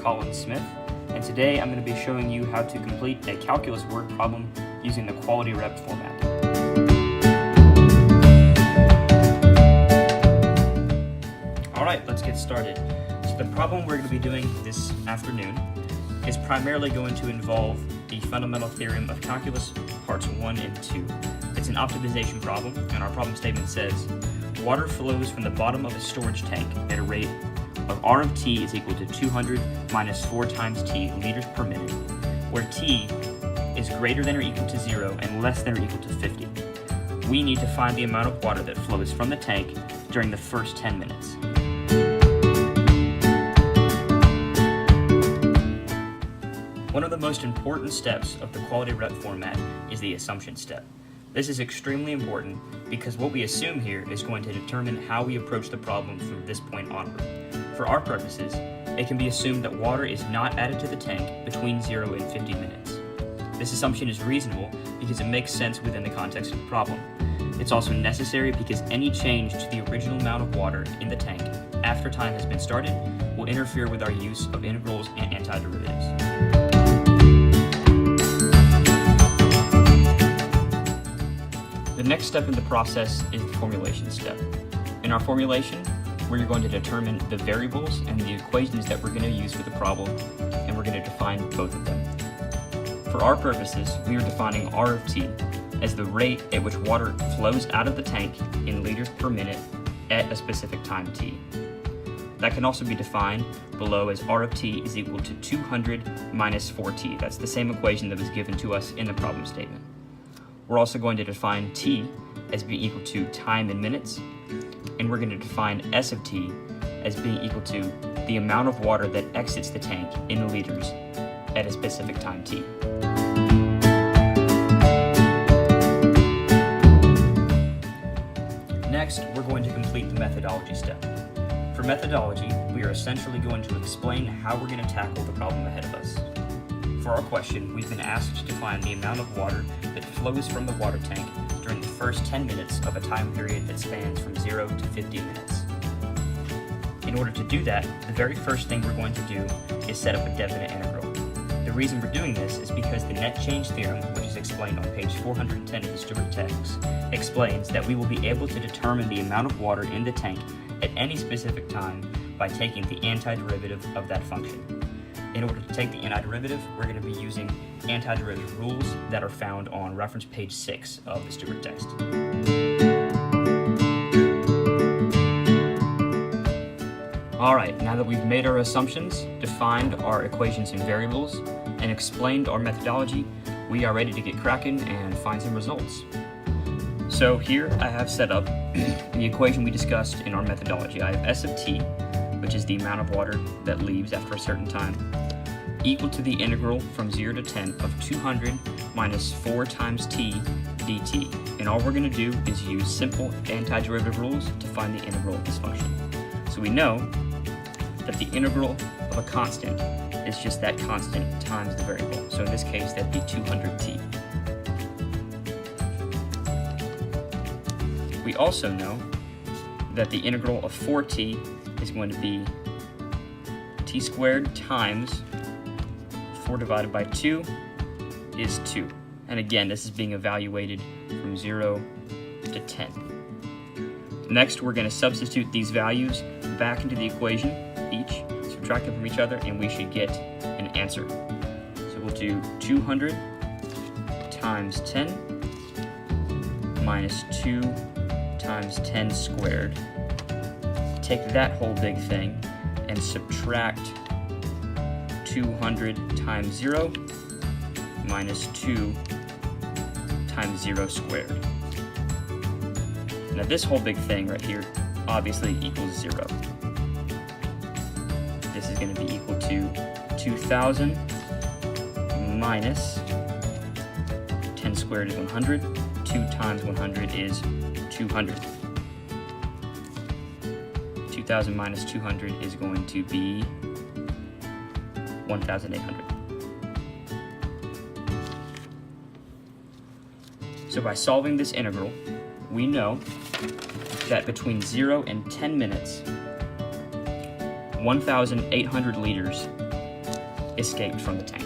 Smith, and today I'm going to be showing you how to complete a calculus word problem using the Quality Rep format. Alright, let's get started. So the problem we're going to be doing this afternoon is primarily going to involve the fundamental theorem of calculus parts 1 and 2. It's an optimization problem, and our problem statement says water flows from the bottom of a storage tank at a rate of R of t is equal to 200 minus 4 times t liters per minute, where t is greater than or equal to 0 and less than or equal to 50. We need to find the amount of water that flows from the tank during the first 10 minutes. One of the most important steps of the Quality Rep format is the assumption step. This is extremely important because what we assume here is going to determine how we approach the problem from this point onward. For our purposes, it can be assumed that water is not added to the tank between 0 and 50 minutes. This assumption is reasonable because it makes sense within the context of the problem. It's also necessary because any change to the original amount of water in the tank after time has been started will interfere with our use of integrals and antiderivatives. The next step in the process is the formulation step. In our formulation, we're going to determine the variables and the equations that we're going to use for the problem, and we're going to define both of them. For our purposes, we are defining R of t as the rate at which water flows out of the tank in liters per minute at a specific time t. That can also be defined below as R of t is equal to 200 minus 4t. That's the same equation that was given to us in the problem statement. We're also going to define t as being equal to time in minutes, and we're going to define S of t as being equal to the amount of water that exits the tank in liters at a specific time t. Next, we're going to complete the methodology step. For methodology, we are essentially going to explain how we're going to tackle the problem ahead of us. For our question, we've been asked to find the amount of water that flows from the water tank during the first 10 minutes of a time period that spans from 0 to 50 minutes. In order to do that, the very first thing we're going to do is set up a definite integral. The reason we're doing this is because the net change theorem, which is explained on page 410 of the Stewart text, explains that we will be able to determine the amount of water in the tank at any specific time by taking the antiderivative of that function. In order to take the antiderivative, we're going to be using antiderivative rules that are found on reference page 6 of the Stewart text. Alright, now that we've made our assumptions, defined our equations and variables, and explained our methodology, we are ready to get cracking and find some results. So here I have set up the equation we discussed in our methodology. I have S of t, which is the amount of water that leaves after a certain time, equal to the integral from 0 to 10 of 200 minus 4 times t dt. And all we're going to do is use simple antiderivative rules to find the integral of this function. So we know that the integral of a constant is just that constant times the variable. So in this case, that'd be 200t. We also know that the integral of 4t is going to be t squared times 4 divided by 2 is 2. And again, this is being evaluated from 0 to 10. Next, we're going to substitute these values back into the equation, each, subtract them from each other, and we should get an answer. So we'll do 200 times 10 minus 2 times 10 squared. Take that whole big thing and subtract 200 times 0 minus 2 times 0 squared. Now this whole big thing right here obviously equals 0. This is going to be equal to 2,000 minus 10 squared is 100. 2 times 100 is 200. 2,000 minus 200 is going to be 1,800. So by solving this integral, we know that between 0 and 10 minutes, 1,800 liters escaped from the tank.